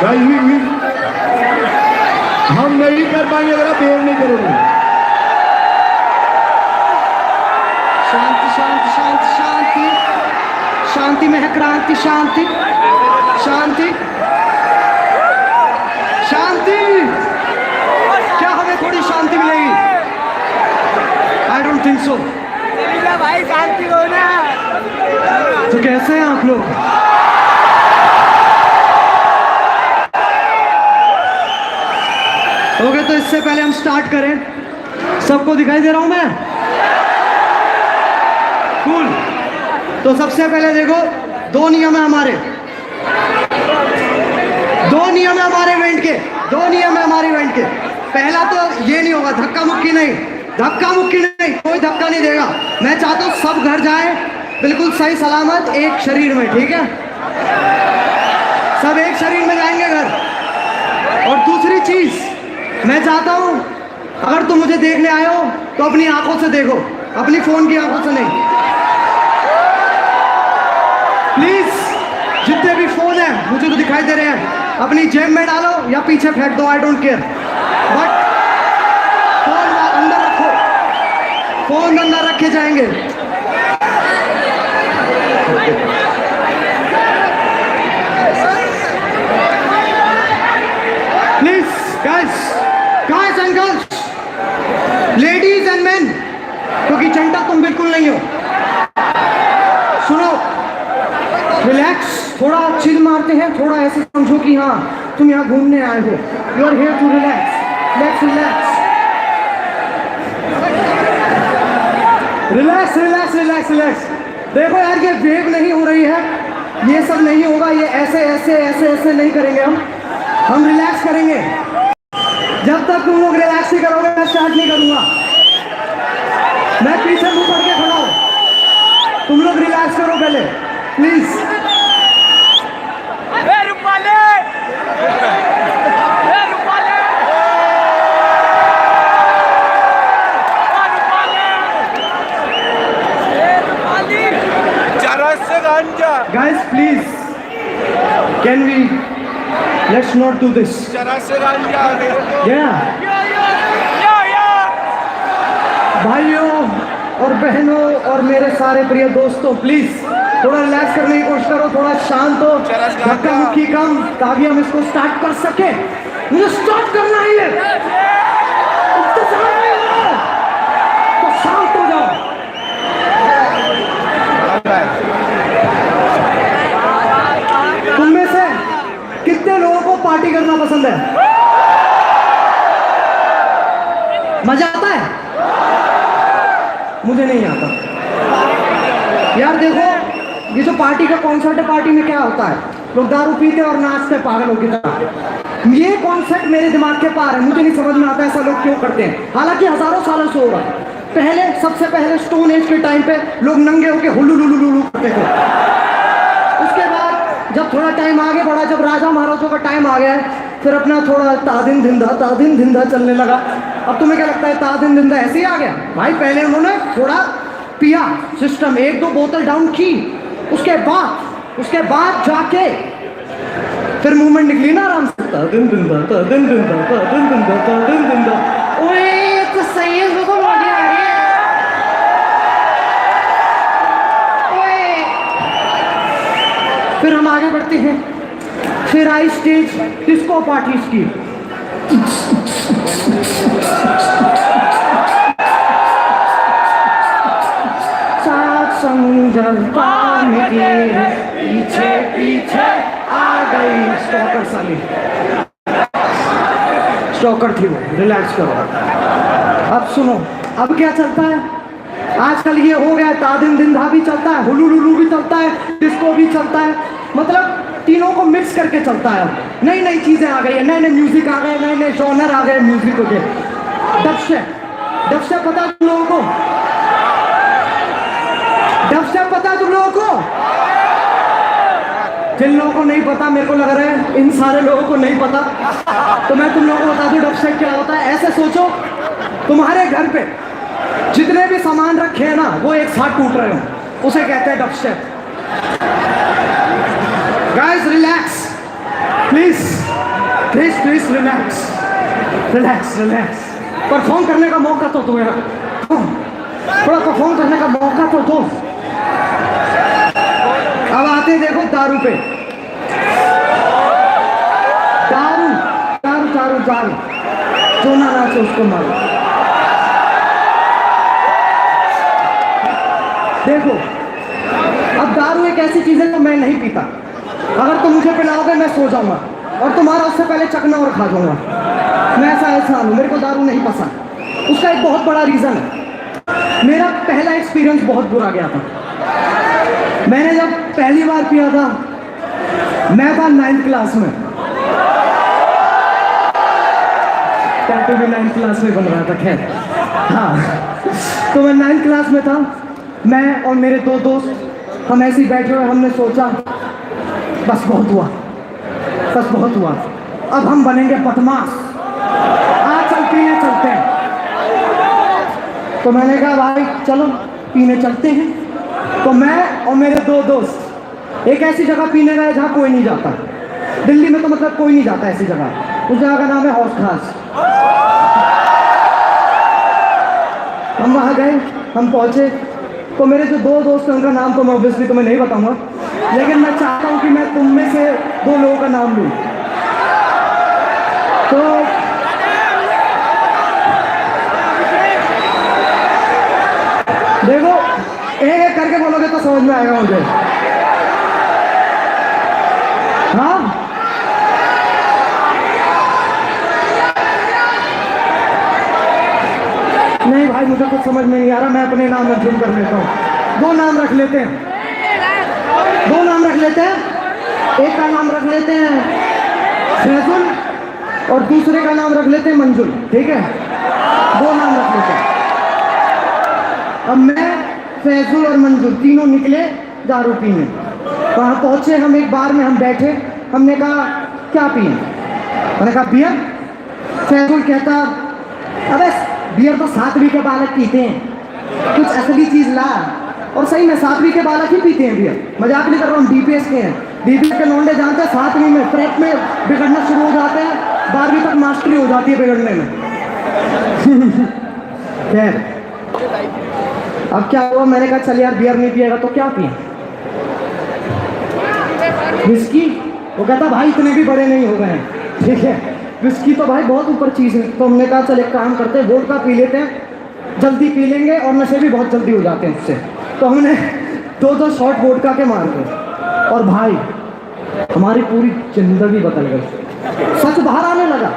भाई हम नहीं कर पाएंगे अगर आप बिहेव नहीं करोगे। शांति शांति शांति शांति शांति में है क्रांति। शांति शांति शांति। क्या हमें थोड़ी शांति मिलेगी? I don't think so. भाई शांति हो ना। तो कैसे हैं आप लोग? ओके, तो इससे पहले हम स्टार्ट करें। सबको दिखाई दे रहा हूं मैं? कूल। तो सबसे पहले देखो, दो नियम है हमारे, दो नियम है हमारे इवेंट के, दो नियम है हमारे इवेंट के। पहला तो ये नहीं होगा, धक्का मुक्की नहीं, धक्का मुक्की नहीं, कोई धक्का नहीं देगा। मैं चाहता हूं सब घर जाए बिल्कुल सही सलामत एक शरीर में, ठीक है? सब एक शरीर में जाएंगे घर। और दूसरी चीज मैं चाहता हूं, अगर तुम मुझे देखने आए हो तो अपनी आंखों से देखो, अपनी फोन की आंखों से नहीं। प्लीज जितने भी फोन है मुझे तो दिखाई दे रहे हैं, अपनी जेब में डालो या पीछे फेंक दो, I don't care, but phone अंदर रखो, फोन अंदर रखे जाएंगे। Please guys and girls, ladies and main, क्योंकि चंटा तुम बिल्कुल नहीं हो। सुनो, रिलैक्स, थोड़ा चिल मारते हैं, थोड़ा ऐसे समझो कि हाँ तुम यहाँ घूमने आए हो। You are here to relax, let's relax, relax relax relax relax. देखो यार, ये वेव नहीं हो रही है, ये सब नहीं होगा, ये ऐसे ऐसे ऐसे ऐसे नहीं करेंगे हम रिलैक्स करेंगे। जब तक तुम लोग रिलैक्स नहीं करोगे मैं स्टार्ट नहीं करूंगा। मैं पीछे मुंह करके खड़ा हूं, तुम लोग रिलैक्स करो पहले please. Guys, please, can we let's not do this. Yeah. भाइयों और बहनों और मेरे सारे प्रिय दोस्तों, प्लीज थोड़ा रिलैक्स करने की कोशिश करो, थोड़ा शांत हो, धक्का मुक्की कम, ताकि हम इसको स्टार्ट कर सके। मुझे स्टार्ट करना ही है, तो शांत हो जाओ। तुम में से कितने लोगों को पार्टी करना पसंद है? मजा आता है? मुझे नहीं आता यार। देखो, ये जो पार्टी का कॉन्सर्ट है, पार्टी में क्या होता है, लोग दारू पीते और नाचते पागलों की तरह। ये कॉन्सेप्ट मेरे दिमाग के पार है, मुझे नहीं समझ में आता ऐसा लोग क्यों करते हैं। हालांकि हजारों सालों से हो रहा है। पहले, सबसे पहले स्टोन एज के टाइम पे लोग नंगे होके हुलू लुलू लुलू करते थे। उसके बाद जब थोड़ा टाइम आगे बढ़ा, जब राजा महाराजों का टाइम आ गया, फिर अपना थोड़ा तादिन धिंधा चलने लगा। अब तुम्हें क्या लगता है तादिन धिंधा ऐसे ही आ गया? भाई पहले उन्होंने थोड़ा पिया, सिस्टम, एक दो बोतल डाउन की, उसके बाद जाके फिर मूवमेंट निकली ना आराम से। तादिन धिंधा। ओए तो सही है, तो मजा आ रही है। ओए, फिर हम आगे बढ़ते हैं, फिर आई स्टेज डिस्को पार्टीज की। सात समुंदर पार के पीछे पीछे आ गई स्टॉकर साली। स्टॉकर थी वो, रिलैक्स करो। अब सुनो, अब क्या चलता है आजकल? ये हो गया, तादिन धिंधा भी चलता है, हुलू लुलू भी चलता है, डिस्को भी चलता है, मतलब तीनों को मिक्स करके चलता है। अब नई नई चीजें आ गई है, नए नए म्यूजिक आ गए, नए नए जॉनर आ गए म्यूजिक के। डबस्टेप पता है तुम लोगों को? डबस्टेप पता है तुम लोगों को? जिन लोगों को नहीं पता, मेरे को लग रहा है इन सारे लोगों को नहीं पता, तो मैं तुम लोगों को बता दूं डबस्टेप क्या होता है। ऐसे सोचो, तुम्हारे घर पे जितने भी सामान रखे हैं ना, वो एक साथ टूट रहे हो, उसे कहते हैं dubstep. Guys relax please. Please relax relax relax. Perform करने का मौका तो दो यार, थोड़ा परफॉर्म करने का मौका तो दो। अब आते हैं देखो दारू पे। दारू दारू दारू दारू, जो ना नाचे उसको मारो। देखो अब दारू एक ऐसी चीज है जो मैं नहीं पीता। अगर तुम मुझे पिलाओगे मैं सो जाऊंगा और तुम्हारा उससे पहले चखना और खा जाऊंगा। मैं ऐसा इंसान हूं, मेरे को दारू नहीं पसंद। उसका एक बहुत बड़ा रीजन है, मेरा पहला एक्सपीरियंस बहुत बुरा गया था। मैंने जब पहली बार पिया था, मैं था 9th क्लास में। टैटू भी 9th क्लास में बन रहा था, खैर हाँ। तो मैं 9th क्लास में था, मैं और मेरे 2 दोस्त हम ऐसे ही बैठे हुए, हमने सोचा बस बहुत हुआ, बस बहुत हुआ, अब हम बनेंगे बदमाश, आज चल पीने चलते हैं। तो मैंने कहा भाई चलो पीने चलते हैं। तो मैं और मेरे 2 दोस्त एक ऐसी जगह पीने गए जहाँ कोई नहीं जाता। दिल्ली में तो मतलब कोई नहीं जाता ऐसी जगह, उस जगह का नाम है हौस खास। हम वहाँ गए, हम पहुँचे, तो मेरे जो 2 दोस्त हैं उनका नाम तो मैं ऑब्वियसली तुम्हें नहीं बताऊंगा, लेकिन मैं चाहता हूँ कि मैं तुम में से 2 लोगों का नाम लूँ। तो देखो एक एक करके बोलोगे तो समझ में आएगा मुझे। हाँ नहीं भाई मुझे कुछ समझ में नहीं आ रहा, मैं अपने नाम अर्जुन कर लेता हूँ। 2 नाम रख लेते हैं, 2 नाम रख लेते हैं। एक का नाम रख लेते हैं फैजुल और दूसरे का नाम रख लेते हैं मंजुल, ठीक है? 2 नाम रख लेते हैं। अब मैं फैजुल और मंजुल तीनों निकले दारू पीने। वहाँ पहुँचे हम, एक बार में हम बैठे, हमने कहा क्या पिए? मैंने कहा बियर। फैजुल कहता अबे बियर तो 7वीं के बालक पीते हैं, कुछ असली चीज़ ला। और सही में 7वीं के बालक ही पीते हैं बियर, मजाक नहीं कर रहा हूँ। DPS के हैं, DPS के लौंडे जानते हैं 7वीं में प्रेप में बिगड़ना शुरू हो जाते हैं, 12वीं तक मास्टरी हो जाती है बिगड़ने में। खैर अब क्या हुआ, मैंने कहा चल यार बियर नहीं पिएगा तो क्या पिए? विस्की। वो कहता भाई इतने भी बड़े नहीं हो गए हैं, ठीक है? विस्की तो भाई बहुत ऊपर चीज़ है। तो हमने कहा चल एक काम करते हैं, वोडका पी लेते हैं, जल्दी पी लेंगे और नशे भी बहुत जल्दी हो जाते हैं उससे। तो हमने 2 शॉट वोडका के मार दिए और भाई हमारी पूरी जिंदगी बदल गई, सच बाहर आने लगा।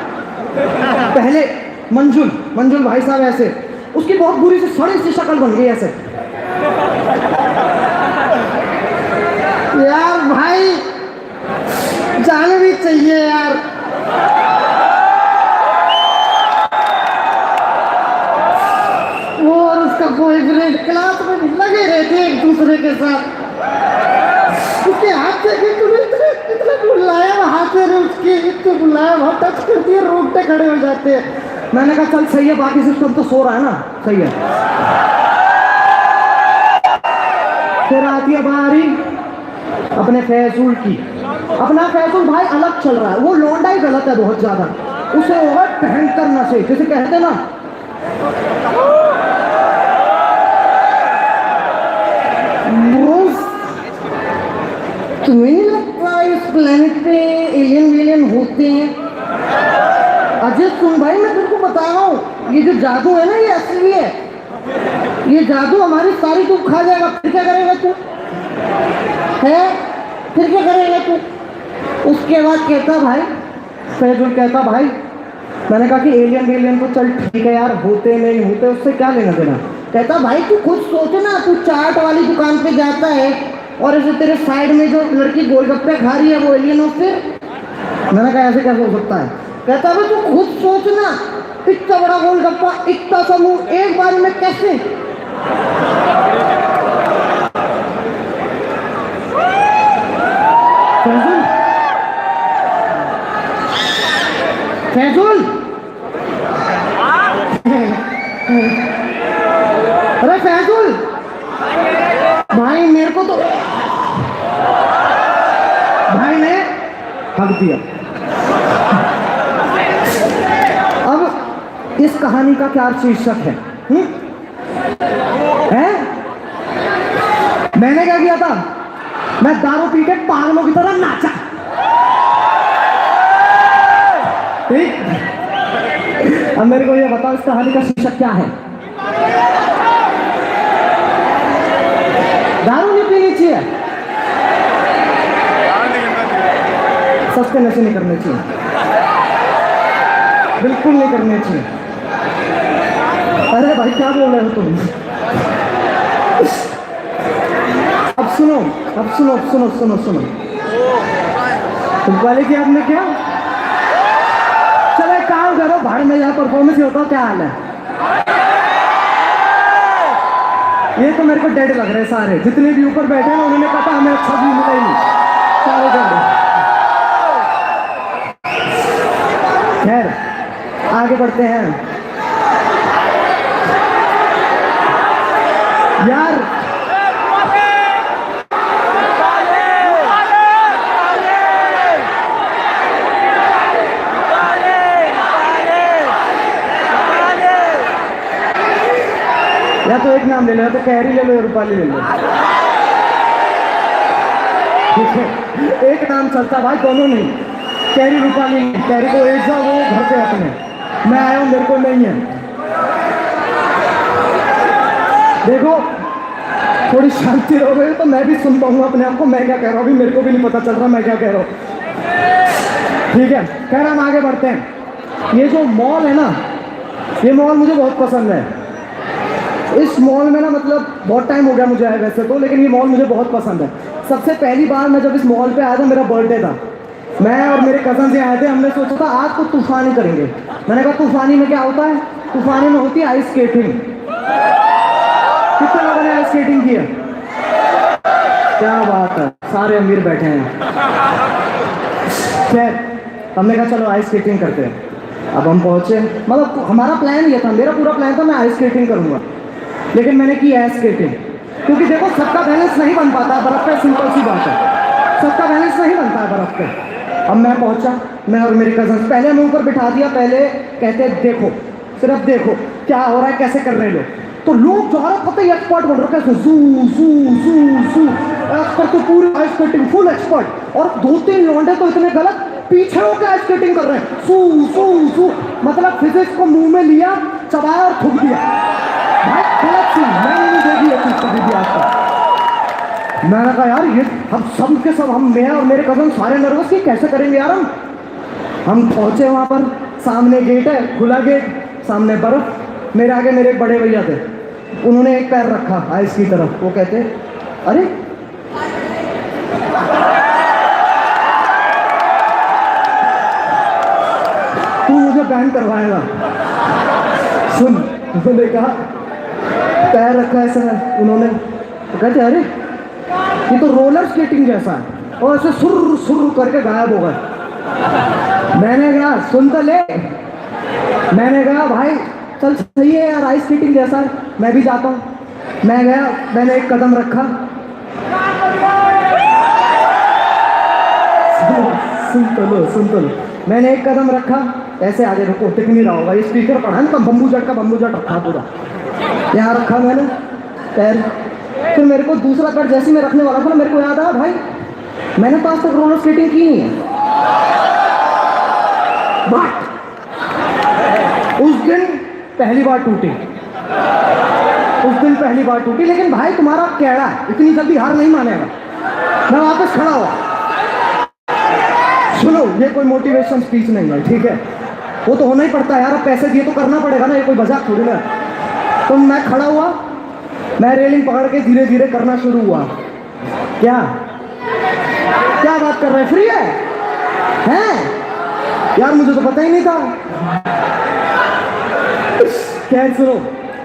पहले मंजुल भाई साहब ऐसे, उसकी बहुत बुरी से सड़ी सी शक्ल बन गई ऐसे। यार भाई जाने भी चाहिए यार। वो और उसका बॉयफ्रेंड क्लास में लगे रहते एक दूसरे के साथ। उसके हाथ से इतने मुलायम हाथ से उसके इतने मुलायम हाथ टच करती है, रोकते खड़े हो जाते हैं। मैंने कहा चल सही है, बाकी सिस्टम तो सो रहा है ना, सही है। फिर आती है बारी अपने फैजुल की। अपना फैजुल भाई अलग चल रहा है, वो लौंडा ही गलत है बहुत ज्यादा, उसे होगा भयंकर नशे, जैसे कहते ना तुम्हें नहीं लगता इस प्लेनेट पे एलियन होते हैं? अजय सुन भाई, मैं तुमको बता रहा हूँ, ये जो जादू है ना ये असली है। ये जादू हमारी सारी तू खा जाएगा, फिर क्या करेगा तू? है फिर क्या करेगा तू? उसके बाद कहता भाई, फैजुल कहता भाई, मैंने कहा कि एलियन तो चल ठीक है यार, होते नहीं होते उससे क्या लेना देना। कहता भाई तू खुद सोच ना, तू चाट वाली दुकान पे जाता है और ऐसे तेरे साइड में जो लड़की गोलगप्पे खा रही है वो एलियन हो फिर? मैंने कहा ऐसे कैसे हो सकता है? कहता भाई तू खुद सोच ना, इतना बड़ा गोलगप्पा, इतना सा मुंह, एक बार में कैसे? फैजुल अरे फैजुल भाई, मेरे को तो भाई ने हक दिया। इस कहानी का क्या शीर्षक है? हैं? मैंने क्या किया था? मैं दारू पी के पागलों की तरह नाचा। ठीक, अब मेरे को ये बताओ इस कहानी का शीर्षक क्या है? दारू नहीं पीनी चाहिए, सस्ते नशे नहीं करने चाहिए, बिल्कुल नहीं करने चाहिए। अरे भाई क्या बोल रहे हो तुम? अब सुनो, अब सुनो सुनो सुनो सुनो। तुम पहले की आपने क्या? चलो एक काम करो, भाड़ में यहाँ परफॉर्मेंस ही होता, क्या हाल है? ये तो मेरे को डेड लग रहे सारे, जितने भी ऊपर बैठे हैं उन्होंने कहा हमें अच्छा भी मिला ही नहीं, सारे डेड। खैर आगे बढ़ते हैं यार। या तो एक नाम ले लो, या तो कैरी ले लो, या रूपाली ले लो। ठीक है, एक नाम चलता भाई, दोनों नहीं। कैरी रूपाली, कैरी को एक जाओ वो घर पे अपने, मैं आया हूँ मेरे को नहीं है। देखो थोड़ी शांति हो गई तो मैं भी सुन पाऊंगा अपने आप को, मैं क्या कह रहा हूँ अभी मेरे को भी नहीं पता चल रहा मैं क्या कह रहा हूँ। ठीक है, खैर हम आगे बढ़ते हैं। ये जो मॉल है ना, ये मॉल मुझे बहुत पसंद है। इस मॉल में ना मतलब बहुत टाइम हो गया मुझे आए वैसे तो, लेकिन ये मॉल मुझे बहुत पसंद है। सबसे पहली बार मैं जब इस मॉल पे आया था, मेरा बर्थडे था, मैं और मेरे कजन से आए थे। हमने सोचा था आज तो तूफानी करेंगे। मैंने कहा तूफानी में क्या होता है? तूफानी में होती है आइस स्केटिंग। कितने लोगों ने आइस स्केटिंग की है? क्या बात है, सारे अमीर बैठे हैं। खैर हमने कहा चलो आइस स्केटिंग करते हैं। अब हम पहुंचे, मतलब हमारा प्लान ये था, मेरा पूरा प्लान था मैं आइस स्केटिंग करूंगा, लेकिन मैंने की आइस स्केटिंग क्योंकि देखो सबका बैलेंस नहीं बन पाता बर्फ पे, सिंपल सी बात है, सबका बैलेंस नहीं बनता है बर्फ पे। अब मैं पहुंचा, मैं और मेरे कजन, पहले हमें ऊपर बिठा दिया। पहले कहते देखो, सिर्फ देखो क्या हो रहा है, कैसे कर रहे हैं लोग। तो लोग जा रहे पता ही एक्सपर्ट बन रहे हैं, जू जू जू जू एक्सपर्ट, तो पूरी आइस स्केटिंग फुल एक्सपर्ट। और 2-3 लौंडे तो इतने गलत पीछे होकर आइस स्केटिंग कर रहे हैं, सू सू सू, मतलब फिजिक्स को मुंह में लिया, चबाया और थूक दिया। भाई गलत सी, मैंने नहीं देखी है चीज कभी भी आज तक। मैंने कहा यार ये हम सब के सब, हम मैं और मेरे कजन सारे नर्वस कि कैसे करेंगे यार हम पहुंचे वहां पर, सामने गेट है, खुला गेट, सामने बर्फ, मेरे आगे मेरे एक बड़े भैया थे, उन्होंने एक पैर रखा आइस की तरफ। वो कहते अरे तू मुझे बैन करवाएगा। सुन, उन्होंने कहा पैर रखा ऐसा है उन्होंने, तो कहते अरे ये तो रोलर स्केटिंग जैसा है, और ऐसे सुर सुर करके गायब हो गए। मैंने कहा सुन तो ले, मैंने कहा भाई चल सही है यार, आइस स्केटिंग जैसा है, मैं भी जाता हूँ। मैं गया, मैंने एक कदम रखा, सुन तो लो, मैंने एक कदम रखा, ऐसे आगे रुको, टिक नहीं रहा होगा, ये स्पीकर पड़ा है ना, बम्बू जट रखा पूरा, यहाँ रखा मैंने पैर। फिर मेरे को दूसरा पैर जैसे मैं रखने वाला था ना, मेरे को याद आया भाई मैंने तो आज तक रोलर स्केटिंग की नहीं है। बट उस दिन पहली बार टूटी, लेकिन भाई तुम्हारा कैड़ा है, इतनी जल्दी हार नहीं मानेगा। मैं वापस खड़ा हुआ, सुनो ये कोई मोटिवेशन स्पीच नहीं है, ठीक है, वो तो होना ही पड़ता है यार, अब पैसे दिए तो करना पड़ेगा ना, ये कोई मजाक थोड़ी ना। तो मैं खड़ा हुआ, मैं रेलिंग पकड़ के धीरे धीरे करना शुरू हुआ। क्या बात कर रहे हैं, फ्री है यार, मुझे तो पता ही नहीं था। क्या सुनो,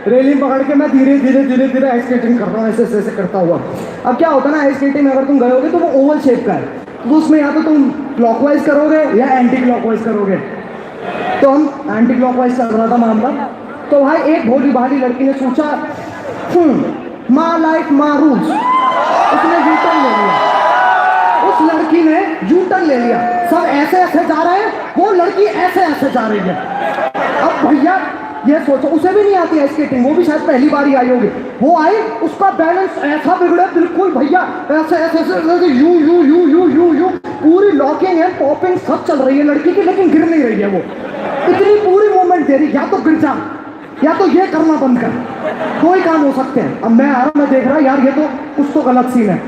रेलिंग पकड़ के मैं धीरे धीरे आइस स्केटिंग कर रहा हूँ, ऐसे करता हुआ। अब क्या होता है ना, आइस स्केटिंग में अगर तुम गए होगे तो वो ओवल शेप का है, तो उसमें या तो तुम क्लॉकवाइज करोगे या एंटी क्लॉकवाइज करोगे। तो हम एंटी क्लॉकवाइज चल रहा था मामला। तो भाई एक भोली भाली लड़की ने सोचा माँ लाइफ माँ रूल्स, उसने यूटर्न ले लिया, उस लड़की ने यूटर्न ले लिया, सब ऐसे जा रहे हैं, वो लड़की ऐसे जा रही है। अब भैया ये सोचो उसे भी नहीं आती है स्केटिंग, वो भी शायद पहली बार ही आई होगी। वो आई, उसका बैलेंस ऐसा बिगड़ा बिल्कुल भैया, ऐसे ऐसे ऐसे you you you you you you पूरी लॉकिंग है, पॉपिंग सब चल रही है लड़की की, लेकिन गिर नहीं रही है वो, इतनी पूरी मूवमेंट दे रही, या तो गिर जा या तो ये करना बंद कर, कोई काम हो सकते हैं। अब मैं आ रहा, मैं देख रहा यार ये तो कुछ तो गलत सीन है।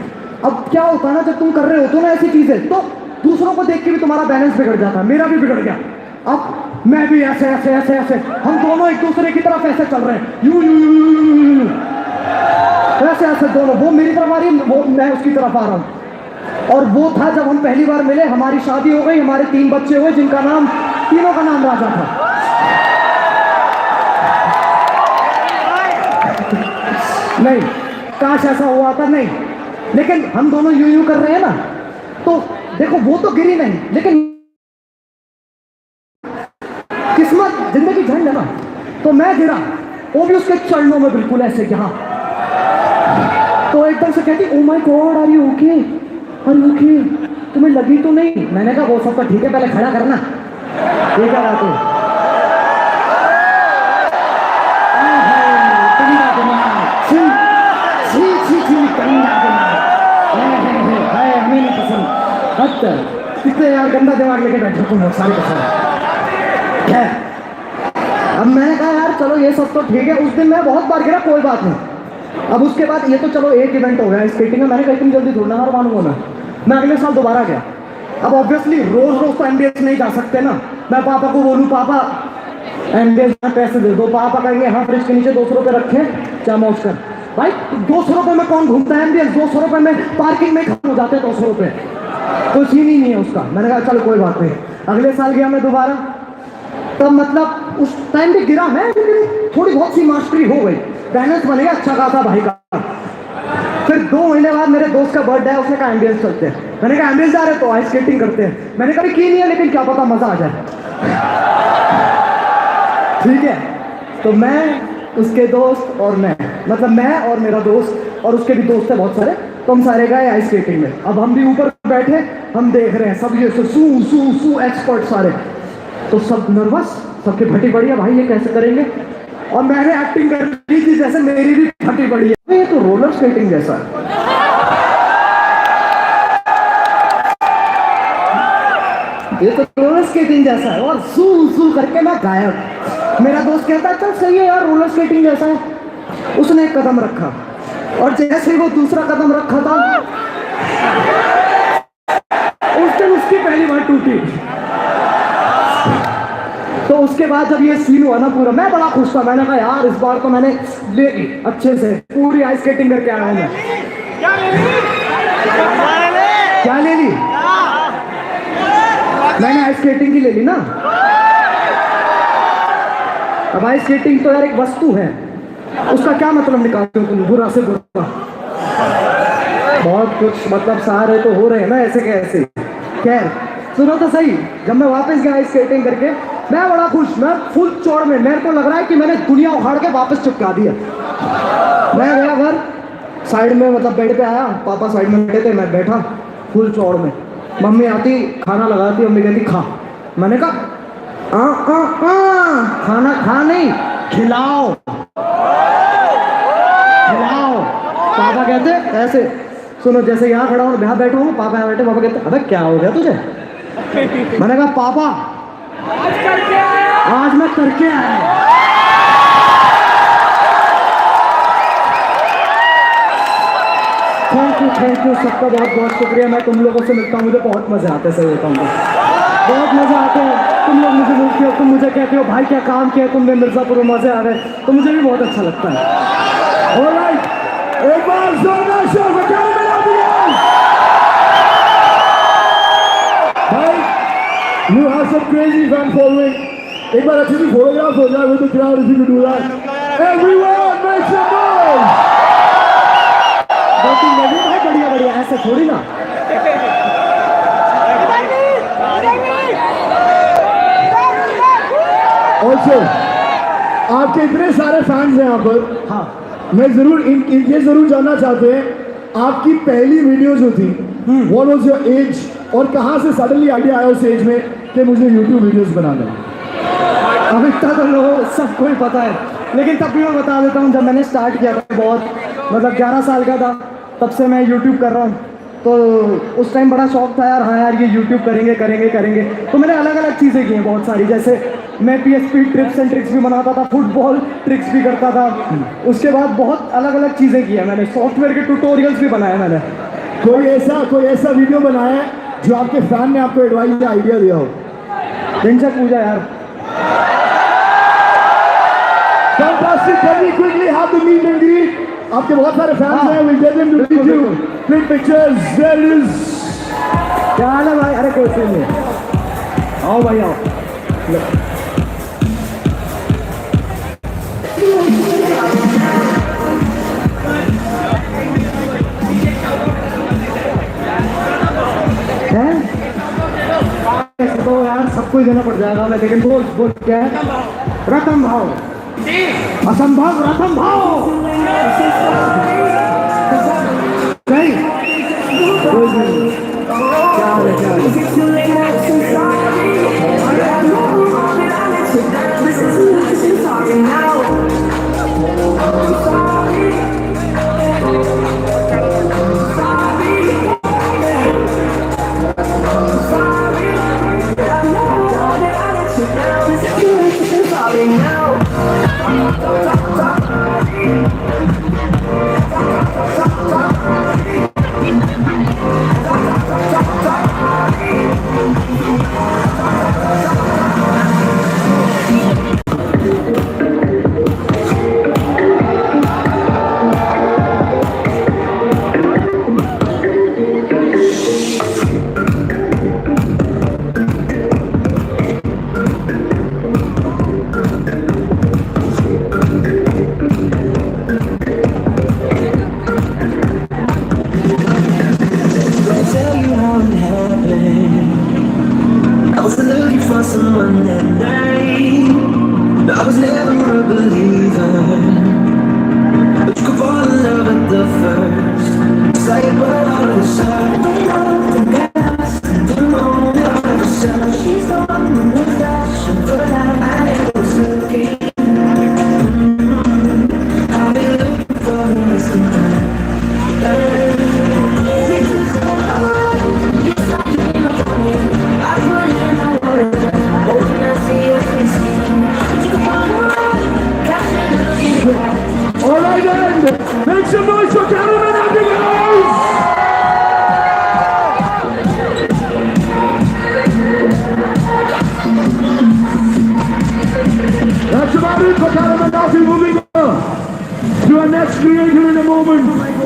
अब क्या होता है ना, जब तुम कर रहे होते हो ना ऐसी चीजें, तो दूसरों को देख के भी तुम्हारा बैलेंस बिगड़ जाता है, मेरा भी बिगड़ गया। अब मैं भी ऐसे ऐसे ऐसे ऐसे, हम दोनों एक दूसरे की तरफ ऐसे चल रहे हैं, यू यू यू ऐसे ऐसे दोनों, वो मेरी तरफ आ रही है, वो मैं उसकी तरफ आ रहा हूँ। और वो था जब हम पहली बार मिले, हमारी शादी हो गई, हमारे 3 बच्चे हुए, जिनका नाम, तीनों का नाम राजा था। नहीं, काश ऐसा हुआ था, नहीं, लेकिन हम दोनों यूं यूं कर रहे हैं ना, तो देखो वो तो गिरी नहीं, लेकिन किस्मत जिंदगी झंड है ना, तो मैं गिरा, वो भी उसके चरणों में बिल्कुल ऐसे यहाँ, तो एकदम से कहती oh my god are you okay, are you okay, तुम्हें लगी तो नहीं? मैंने कहा वो सब तो ठीक है, पहले खड़ा करना, ये क्या बात है? हमें नहीं पसंद। अच्छा कितने यार गंदा दिमाग लेके बैठे तुम लोग सारे पसंद है। अब मैंने कहा यार चलो ये सब तो ठीक है, उस दिन मैं बहुत बार गिरा, कोई बात नहीं। अब उसके बाद ये तो चलो एक इवेंट हो गया स्केटिंग में, मैंने कहा इतनी जल्दी थोड़ा हार मानूंगा मैं अगले साल दोबारा गया। अब ऑब्वियसली रोज रोज तो एमबीएस नहीं जा सकते ना, मैं पापा को बोलूँ पापा एमबीएस में पैसे दे दो, पापा कहेंगे हाँ फ्रिज के नीचे 200 रुपये रखे, क्या मौज कर भाई, 200 रुपये में कौन घूमता है एमबीएस, 200 रुपये में पार्किंग में खत्म हो जाते हैं 200 रुपये, कोई सीन ही नहीं है उसका। मैंने कहा चलो कोई बात नहीं। अगले साल गया मैं दोबारा, तब मतलब उस टाइम भी गिरा मैं, थोड़ी बहुत सी मास्टरी हो गई, बैलेंस बन गया अच्छा खासा भाई का। फिर 2 महीने बाद मेरे दोस्त का बर्थडे है, उसने कहा एमबीएस चलते हैं, मैंने कहा एमबीएस जा रहे तो आइस स्केटिंग करते हैं, मैंने कभी की नहीं है लेकिन क्या पता मजा आ जाए। ठीक है, तो मैं, उसके दोस्त और मैं, मतलब मैं और मेरा दोस्त और उसके भी दोस्त है बहुत सारे, तो हम सारे गए आइस स्केटिंग में। अब हम भी ऊपर बैठे, हम देख रहे हैं सब ये सू सू सू एक्सपर्ट सारे, तो सब नर्वस, सबके फटी पड़ी है भाई ये कैसे करेंगे, और मैंने एक्टिंग कर ली थी जैसे मेरी भी फटी पड़ी है, ये तो रोलर स्केटिंग जैसा है। ये तो रोलर स्केटिंग जैसा है, और सू सू करके मैं गायब। मेरा दोस्त कहता है चल सही है यार रोलर स्केटिंग जैसा है, उसने एक कदम रखा, और जैसे ही वो दूसरा कदम रखा था, उस दिन उसकी पहली बार टूटी। तो उसके बाद जब ये सीन हुआ ना पूरा, मैं बड़ा खुश था, मैंने कहा यार इस बार तो मैंने ले ली अच्छे से, पूरी आइस स्केटिंग करके आया हूं मैं। क्या ले ली? मैंने आइस स्केटिंग की ले ली ना। अब आइस स्केटिंग तो यार एक वस्तु है, उसका क्या मतलब निकालते हो तुम, बुरा से बुरा, बहुत कुछ मतलब सारे तो हो रहे हैं ना ऐसे कैसे। खैर सुनो तो सही, जब मैं वापस गया आइस स्केटिंग करके, मैं बड़ा खुश, मैं फुल चौड़ में, मेरे को लग रहा है कि मैंने दुनिया उखाड़ के वापस चिपका दिया। मैं गया घर, साइड में मतलब बेड पे आया, पापा साइड में बैठे थे, मैं बैठा फुल चौड़ में, मम्मी आती खाना लगाती, मम्मी कहती खा, मैंने कहा खाना खा नहीं खिलाओ खिलाओ। पापा कहते ऐसे, सुनो जैसे यहाँ खड़ा हूँ, यहाँ बैठा हूँ, पापा यहाँ बैठे, पापा कहते अबे क्या हो गया तुझे? मैंने कहा पापा आज मैं करके आया। थैंक यू सबका बहुत बहुत शुक्रिया। मैं तुम लोगों से मिलता हूँ, मुझे बहुत मजे आते हैं, सही होता हूँ, बहुत मजे आते हैं। तुम लोग मुझे मिलते हो, तुम मुझे कहते हो भाई क्या काम किया तुमने मिर्जापुर में, मजे आ रहे, तो मुझे भी बहुत अच्छा लगता है। ऑलराइट, एक बार जोरदार शोर बजाओ मेरा दिया भाई। You have some crazy fan following. एक बार अच्छी सी फोटोग्राफ हो जाए तो crowd if you could do that. Everyone make some noise. बहुत ही भाई, बढ़िया बढ़िया, ऐसे थोड़ी ना। Also, आपके इतने सारे फैंस हैं यहाँ पर। हाँ, मैं जरूर ये जरूर जानना चाहते हैं, आपकी पहली वीडियो जो थी, what was your age और कहाँ से सडनली आइडिया आया उस एज में कि मुझे YouTube वीडियोस बनाना है? अब इतना तो लोग सबको ही पता है, लेकिन तब भी मैं बता देता हूँ, जब मैंने स्टार्ट किया था बहुत मतलब 11 साल का था, तब से मैं यूट्यूब कर रहा हूँ। तो उस टाइम बड़ा शौक था यार, हाँ यार ये यूट्यूब करेंगे। तो मैंने अलग अलग चीज़ें की हैं बहुत सारी, जैसे मैं PSP टिप्स एंड ट्रिक्स भी बनाता था, फुटबॉल ट्रिक्स भी करता था। उसके बाद बहुत अलग अलग चीज़ें की हैं मैंने, सॉफ्टवेयर के ट्यूटोरियल्स भी बनाए मैंने। कोई ऐसा वीडियो बनाया है जो आपके फैन ने आपको एडवाइस या आइडिया दिया हो? इनसे पूजा यार। Fantastic, can we quickly have the meet and greet? आपके बहुत सारे फैंस हैं, we'll get them to meet you. Click pictures, there is. क्या हाल है भाई? अरे कोई सीन नहीं, आओ भाई आओ। हैं? ऐसे तो यार सबको ही देना पड़ जाएगा मैं, लेकिन बोल क्या है? रकम भाव असंभव, रकम भाव नहीं। कोई नहीं, क्या हाल है, क्या हाल है? someone that night. I was never a believer, but you could fall in love at the first sight. But all of a sudden, the gas, the moment all of a sudden, she's the one with flash and for that I was looking. I've been looking for this time. All right then, make some noise for Cameron and the girls! That's about it for Cameron. Now we're moving on to our next creator in a moment.